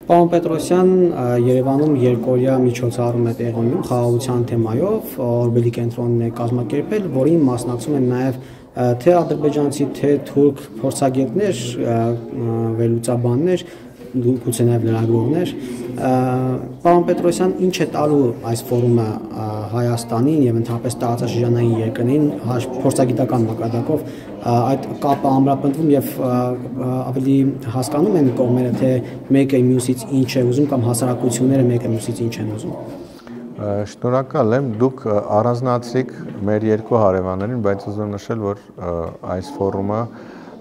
Պարոն Պետրոսյան, Երևանում երկօրյա միջոցառում է տեղի ունենում խաղաղության թեմայով, Օրբելի կենտրոնն է կազմակերպել, որին մասնակցում են նաև թե ադրբեջանցի, թե թուրք փորձագետներ, վերլուծաբաններ, գուցե նաև լրագրողներ։ Պարոն Պետրոսյան, ինչ է տալու այս ֆորումը Հայաստանին եւ ընդհանրապես տարածաշրջանային երկրներին փորձագիտական մակարդակով այդ կապը ամրապնդվում եւ ավելի հասկանում են կողմերը, թե մեկը մյուսից ինչ է ուզում կամ հասարակությունները մեկը մյուսից ինչ են ուզում։ Շնորհակալ եմ, դուք առանձնացրիք մեր երկու հարևաններին, բայց ուզում նշել, որ այս ֆորումը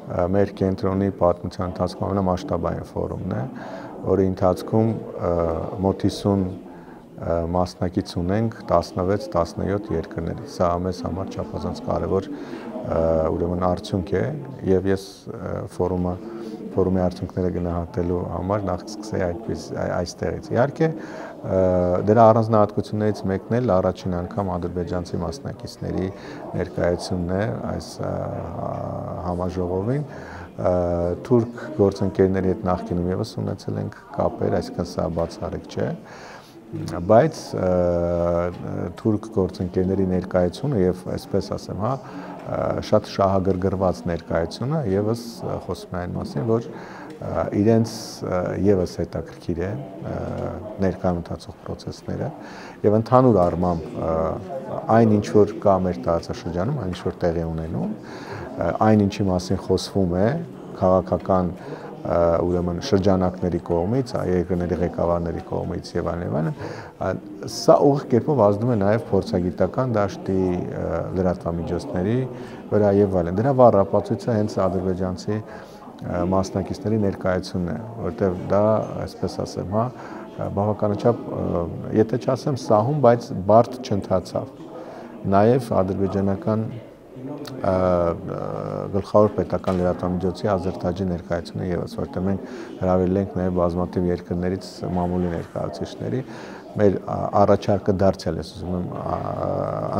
մեր կենտրոնի պատմության ընթացքում ամենամասշտաբային ֆորումն է, որի ընթացքում մոտ 50 մասնակից ունենք 16-17 երկրներից։ Սա մեզ համար չափազանց կարևոր ուրեմն արդյունք է, եւ ես ֆորումի արդյունքները գնահատելու համար նախ սկսեի այստեղից։ Իհարկե, դրա առանձնահատկություններից մեկն էլ առաջին անգամ ադրբեջանցի մասնակիցների ներկայությունն է այս համաժողովին։ Թուրք գործընկերների հետ նախկինում եւս ունեցել ենք կապեր, այսինքն սա բացառիկ չէ, բայց թուրք գործընկերների ներկայությունը եւ այսպես ասեմ, շատ շահագրգռված ներկայությունը եւս խոսում է այն մասին, որ իրենց եւս հետաքրքիր է ներկայում ընթացող process-ները եւ ընդհանուր առմամբ այն ինչ որ կա մեր տարածաշրջանում, այն ինչ որ տեղի ունենում, այն ինչի մասին խոսվում է քաղաքական ուրեմն շրջանակների կողմից, երկրների ղեկավարների կողմից եւ այլն, սա ուղիղ կերպով ազդում է նաեւ փորձագիտական դաշտի լրատվամիջոցների վրա եւ այլն։ Դրա վառ ապացույցը հենց ադրբեջանցի մասնակիցների ներկայությունն է, որտեղ դա, այսպես ասեմ, բավականաչափ, եթե չասեմ սահուն, բայց բարդ չընթացավ։ Նաեւ ադրբեջանական գլխավոր պետական լրատվամիջոցի Ազերտաջի ներկայությունը եւս, որտեղ մենք հրավիրել ենք նաեւ բազմաթիվ երկրներից մամուլի ներկայացուցիչների, մեր առաջարկը դարձյալ ես ուզում եմ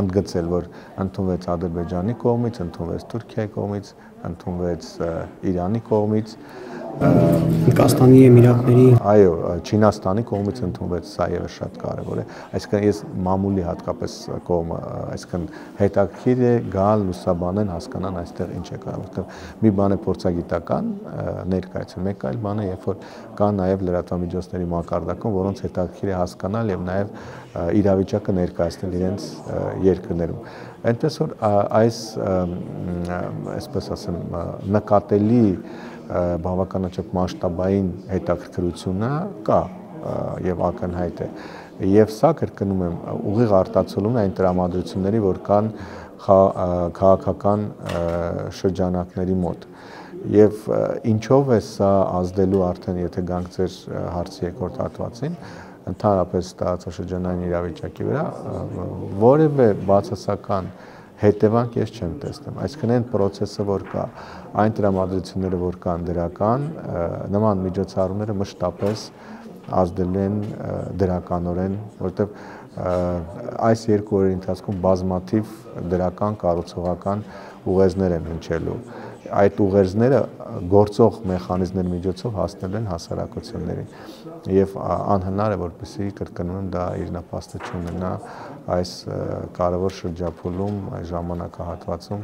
ընդգծել, որ ընդունվեց Ադրբեջանի կողմից, ընդունվեց Թուրքիայի կողմից, ընդունվեց Իրանի կողմից, Հնդկաստանի Էմիրատների, այո, Չինաստանի կողմից ընդունվեց, սա եւս շատ կարեւոր է, այսինքն ես մամուլի հատկապես կողմը, այսինքն հետաքրքիր է գալ լուսաբանեն, հասկանան այստեղ ինչ է կարող, որտեղ մի բան է փորձագիտական ներկայություն, մեկ այլ բան է, երբ որ կան նաեւ լրատվամիջոցների մակարդակում, որոնց հետաքրքիր է հասկանալ եւ նաեւ իրավիճակը ներկայացնել իրենց երկրներում։ Այնպես որ այս, այսպես ասեմ, նկատելի բավականաչափ մասշտաբային հետաքրքրությունը կա եւ ակնհայտ է եւ սա կրկնում եմ ուղիղ արտացոլումն այն տրամադրությունների, որ կան քաղաքական շրջանակների մոտ եւ ինչով է սա ազդելու արդեն եթե գանք ձեր հարցի երկրորդ հատվածին ընդհանրապես տարածաշրջանային իրավիճակի վրա որևէ բացասական հետևանք ես չեմ տեսնում, այսինքն այն process-ը, որ կա, այն տրամադրությունները, որ կան դրական, նման միջոցառումները մշտապես ազդելու են դրականորեն, որտեղ այս երկու օրերի ընթացքում բազմաթիվ դրական կառուցողական ուղերձներ են հնչելու։ Այդ ուղերձները գործող մեխանիզմների միջոցով հասնել են հասարակություններին եւ անհնար է որպեսզի կրկնում եմ դա իր նպաստը չունենա այս կարևոր շրջափուլում այս ժամանակահատվածում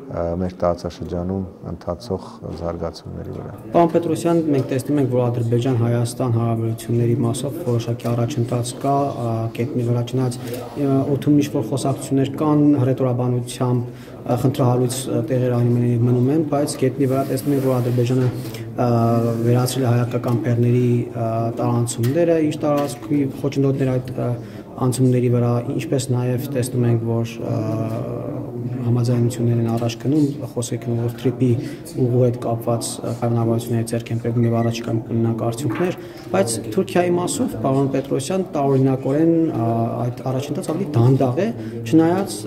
մեր տարածաշրջանում ընթացող զարգացումների վրա։ Պարոն Պետրոսյան, մենք տեսնում ենք, որ Ադրբեջան-Հայաստան հարաբերությունների մասով որոշակի առաջընթաց կա, կետնի վրա չնայած օդում ինչ-որ խոսակցություններ կան հռետորաբանությամբ խնդրահարույց տեղեր մնում են, բայց կետնի վրա տեսնում ենք, որ Ադրբեջանը վերացրել է հայկական բեռների տարանցումները, ինչ տարածքի խոչընդոտներ այդ անցումների վրա, ինչպես նաև տեսնում ենք, որ համաձայնություններ են առաջ գնում, խոսեք որ թրիպի ուղու հետ կապված կանոնավորությունների ձեռք են բերվում եւ առաջիկայում կունենան արդյունքներ, բայց Թուրքիայի մասով պարոն Պետրոսյան տարօրինակորեն այդ առաջընթացը ավելի դանդաղ է, չնայած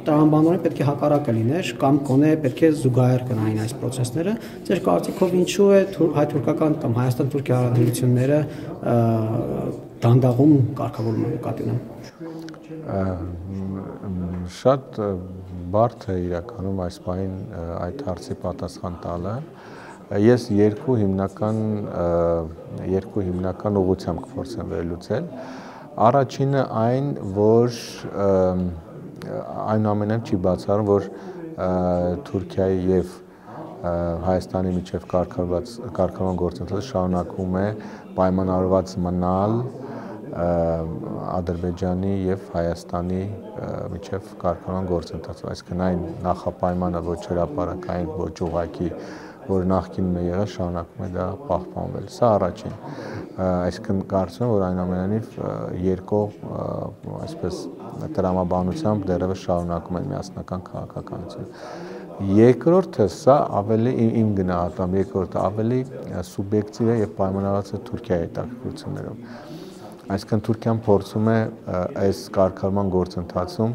տրամաբանորեն պետք է հակառակը լիներ կամ գոնե պետք է զուգահեռ գնային այս process-ները։ Ձեր կարծիքով ինչու է հայ-թուրքական կամ Հայաստան-Թուրքիա հարաբերությունները դանդաղում կարգավորում նկատի ունեմ։ Շատ բարդ է իրականում այս պահին այդ հարցի պատասխան տալը, Ես երկու հիմնական ուղղությամբ կփորձեմ վերլուծել։ Առաջինը այն, որ այնուամենայնիվ չի բացառում, որ Թուրքիայի եւ Հայաստանի միջև կարգավորման գործընթացը շարունակվում է պայմանավորված մնալ Ադրբեջանի եւ Հայաստանի միջև կարգավորման գործընթացը, այսինքն այն նախապայմանը ոչ հրապարակային, ոչ ուղղակի, որ նախկինում է եղել, շարունակում է դա պահպանվել։ Սա առաջին, այսինքն կարծում եմ, որ այնուամենայնիվ երկող այսպես տրամաբանությամբ դեռևս շարունակում են միասնական քաղաքականությունը։ Երկրորդը սա ավելի իմ գնահատությամբ երկրորդը ավելի սուբյեկտիվ է եւ պայմանավորված է Թուրքիայի հետաքրքրություններով։ Այսինքն Թուրքիան փորձում է այս կարգավորման գործընթացում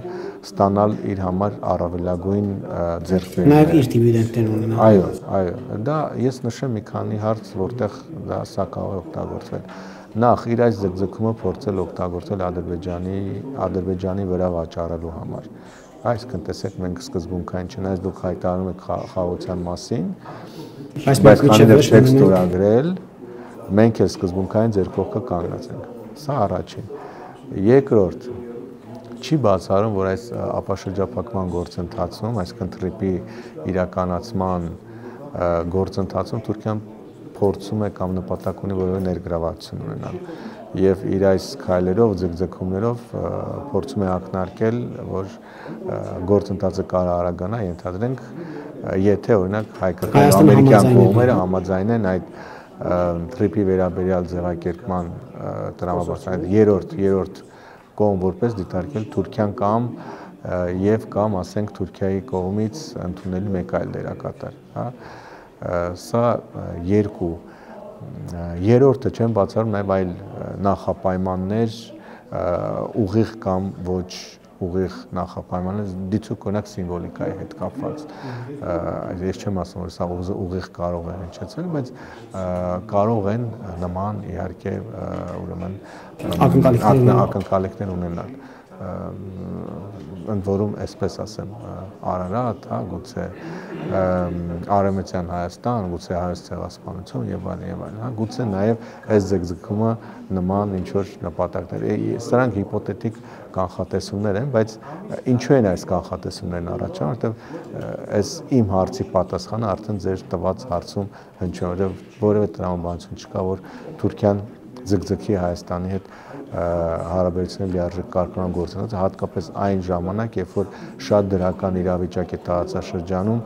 ստանալ իր համար առավելագույն ձեռքբերումներ։ Նաև իր դիվիդենտներ ունենալ։ Այո, դա ես նշեմ մի քանի հարց, որտեղ դա սա կարող է օգտագործվել։ Նախ իր այս ձգձգումը փորձել օգտագործել Ադրբեջանի վրա վաճառելու համար։ Այսինքն տեսեք մենք սկզբունքային չնայած դուք հայտարարում եք խաղաղության մասին, բայց քանի դեռ չեք ստորագրել, մենք էլ սկզբունքային ձեր կողքը կանգնած ենք։ Սա առաջին։ Երկրորդ, չի բացառում, որ այս ապաշրջափակման գործընթացում, այսինքն թրիպի իրականացման գործընթացում Թուրքիան փորձում է կամ նպատակ ունի որևէ ներգրավվածություն ունենալ եւ իր այս քայլերով, ձգձգումներով փորձում է ակնարկել, որ գործընթացը կարող արագանա, ենթադրենք, եթե օրինակ հայկական ամերիկյան կողմերը համաձայնեն այդ թրիպի վերաբերյալ ձևակերպման տրամաբանության երրորդ կողմ որպես դիտարկել Թուրքիան կամ ասենք Թուրքիայի կողմից ընդունելի մեկ այլ դերակատար, հա։ Սա երկու։ Երրորդը չեմ բացառում նաև այլ նախապայմաններ, ուղիղ կամ ոչ ուղիղ նախապայմաններ, դիցուք օրինակ սիմվոլիկայի հետ կապված։ Ես չեմ ասում, որ սա ուղիղ կարող է հնչեցնել, բայց կարող են նման իհարկե ուրեմն ակնկալիքներ ունենալ։ Ընդ որում, այսպես ասեմ, Արարատ, հա, գուցե Արևմտյան Հայաստան, գուցե Հայոց ցեղասպանություն եւ այլն, հա, գուցե նաեւ այս ձգձգումը նման ինչ որ նպատակներ։ Սրանք հիպոթետիկ կանխատեսումներ են, բայց ինչու են այս կանխատեսումներն առաջանում, որովհետեւ այս իմ հարցի պատասխանը արդեն ձեր տված հարցում հնչում է, որևէ տրամաբանություն չկա, որ Թուրքիան ձգձգի Հայաստանի հետ հարաբերությունների լիարժեք կարգավորման գործընթացը, հատկապես այն ժամանակ, երբ որ շատ դրական իրավիճակ է տարածաշրջանում,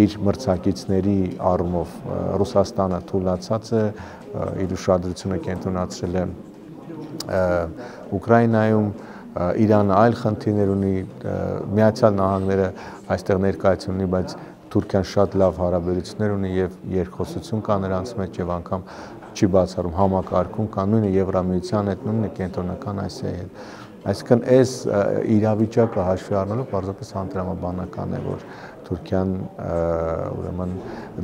իր մրցակիցների առումով Ռուսաստանը թուլացած է, իր ուշադրությունը կենտրոնացրել է Ուկրաինայում, Իրանը այլ խնդիրներ ունի, Միացյալ Նահանգները այստեղ ներկայություն ունի, բայց Թուրքիան շատ լավ հարաբերություններ ունի եւ երկխոսություն կա նրանց մեջ եւ անգամ չի բացառում համակարգում կա նույնը Եվրամիության հետ, նույնը Կենտրոնական Ասիայի հետ։ Այսինքն այս իրավիճակը հաշվի առնելով պարզապես անտրամաբանական է, որ Թուրքիան ուրեմն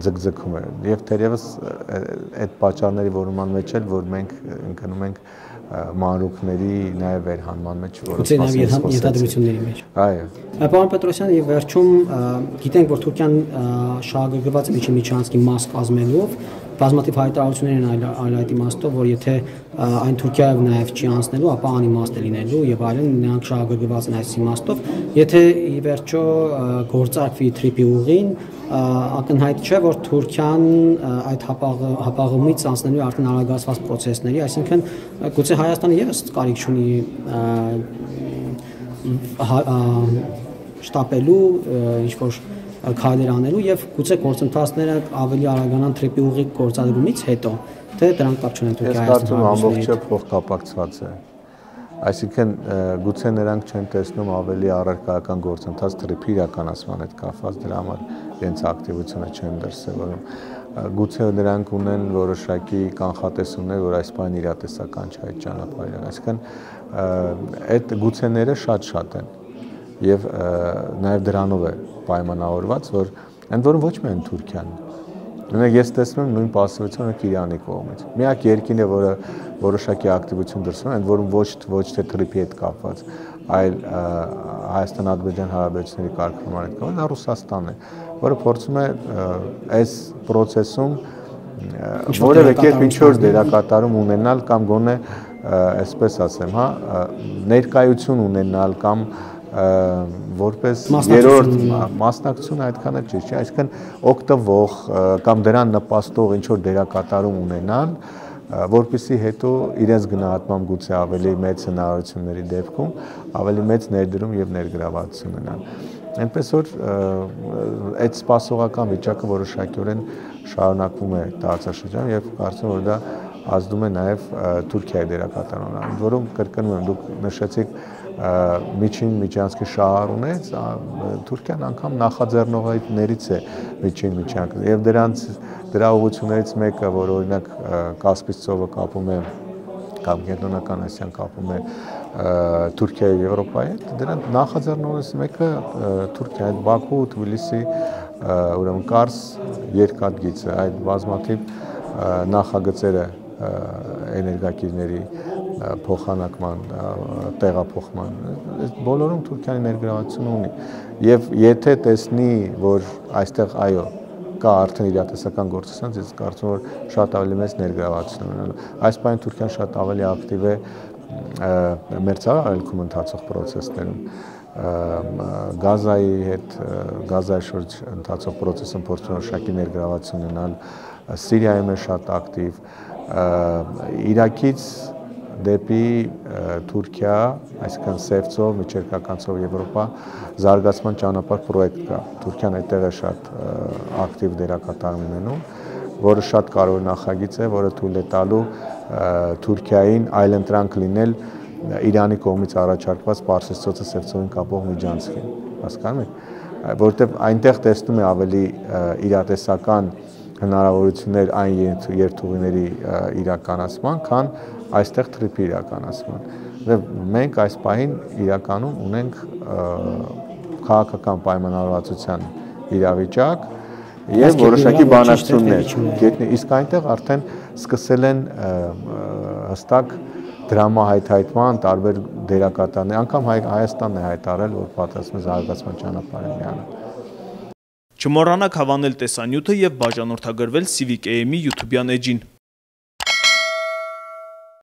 ձգձգում է եւ թերևս այդ պատճառների որոնման մեջ էլ որ մենք ընկնում ենք մանրուքների նաև վերհանման մեջ, որը ենթադրությունների մեջ։ Այո։ Պարոն Պետրոսյան, եւ վերջում գիտենք, որ Թուրքիան շահագրգռված է միջանցքի մաս կազմելով, բազմաթիվ հայտարարություններ են այլ այդ իմաստով, որ եթե այն Թուրքիայով նաև չի անցնելու, ապա անիմաստ է լինելու եւ այլն, նրանք շահագրգռված են այս իմաստով, եթե ի վերջո գործարկվի թրիպի ուղին, ակնհայտ չէ, որ Թուրքիան այդ հապաղումից անցնելու արդեն արագացված process-ների, այսինքն գուցե Հայաստանը եւս կարիք չունի շտապելու ինչ-որ քայլեր անելու եւ գուցե գործընթացները ավելի արագանան թրիպի ուղի գործադրումից հետո, թե դրանք կապ չունեն Թուրքիայի հետ։ Ես կարծում եմ ամբողջը փոխկապակցված է։ Այսինքն գուցե նրանք չեն տեսնում ավելի առարկայական գործընթաց թրիպի իրականացման հետ կապված, դրա համար իրենց ակտիվությունը չեն դրսևորում։ Գուցե նրանք ունեն որոշակի կանխատեսումներ, որ այս բանը իրատեսական չէ այդ ճանապարհը։ Այսինքն այդ գուցեները շատ են եւ նաեւ դրանով է պայմանավորված, որ ընդ որում ոչ միայն Թուրքիան։ Օրինակ ես տեսնում եմ նույն պասիվությունը Իրանի կողմից։ Միակ երկինը, որը որոշակի ակտիվություն դրսում է, ընդ որում ոչ թե թրիպի հետ կապված, այլ Հայաստան-Ադրբեջան հարաբերությունների կարգավորման հետ կապված, դա Ռուսաստանն է։ որը փորձում է այս process-ում որևէ կերպ ինչ-որ դերակատարում ունենալ կամ գոնե այսպես ասեմ, հա, ներկայություն ունենալ կամ որպես երրորդ մասնակցություն այդքան էլ ճիշտ չէ, այսինքն օգտվող կամ դրան նպաստող ինչ-որ դերակատարում ունենալ, որպեսզի հետո իրենց գնահատմամբ գուցե ավելի մեծ հնարավորությունների դեպքում ավելի մեծ ներդրում եւ ներգրավվածություն ունենան։ Այնպես որ այդ սպասողական վիճակը որոշակիորեն շարունակվում է տարածաշրջանում եւ կարծում եմ որ դա ազդում է նաեւ Թուրքիայի դերակատարությանը, որում կրկնում եմ դուք նշեցիք միջին միջանցքի շահառ ունեց, Թուրքիան անգամ նախաձեռնողներից է միջին միջանցքը եւ դրա ուղղություններից մեկը, որ օրինակ Կասպից ծովը կապում է կամ Կենտրոնական Ասիան կապում է Թուրքիայի եւ Եվրոպայի հետ, դրանց նախաձեռնողներից մեկը Թուրքիա, այդ Բաքու, Թբիլիսի, ուրեմն Կարս երկաթգիծը, այդ բազմաթիվ նախագծերը էներգակիրների փոխանակման, տեղափոխման, բոլորում Թուրքիայի ներգրավվածություն ունի եւ եթե տեսնի, որ այստեղ այո կա արդեն իրատեսական գործընթաց, ես կարծում եմ որ շատ ավելի մեծ ներգրավվածություն ունենալու։ Այս բանը Թուրքիան շատ ավելի ակտիվ է մերձավոր արևելքում ընթացող process-ներում, Գազայի հետ, Գազայի շուրջ ընթացող process-ում փորձում է շարքի ներգրավվածություն ունենալ, Սիրիայում է շատ ակտիվ, Իրաքից դեպի Թուրքիա, այսինքն Սևծով, Միջերկրածով Եվրոպա զարգացման ճանապարհ պրոյեկտ կա։ Թուրքիան այդտեղ է շատ ակտիվ դերակատարում ունենում, որը շատ կարևոր նախագիծ է, որը թույլ է տալու Թուրքիային այլընտրանք լինել Իրանի կողմից առաջարկված Պարսից ծոցը Սևծովին կապող միջանցքին, հասկանում եք, որովհետև այնտեղ տեսնում է ավելի իրատեսական հնարավորություններ այն երթուղիների իրականացման, քան այստեղ թրիփի իրականացման։ Մենք այս պահին իրականում ունենք քաղաքական պայմանավորվածության իրավիճակ եւ որոշակի բանակցություններ, իսկ այնտեղ արդեն սկսել են հստակ դրամահայթայթման տարբեր դերակատարներ, անգամ Հայաստանն է հայտարարել, որ պատրաստվում է զարգացման ճանապարհին միանալ։ Չմոռանաք հավանել տեսանյութը եւ բաժանորդագրվել Civic AM-ի YouTube-յան էջին։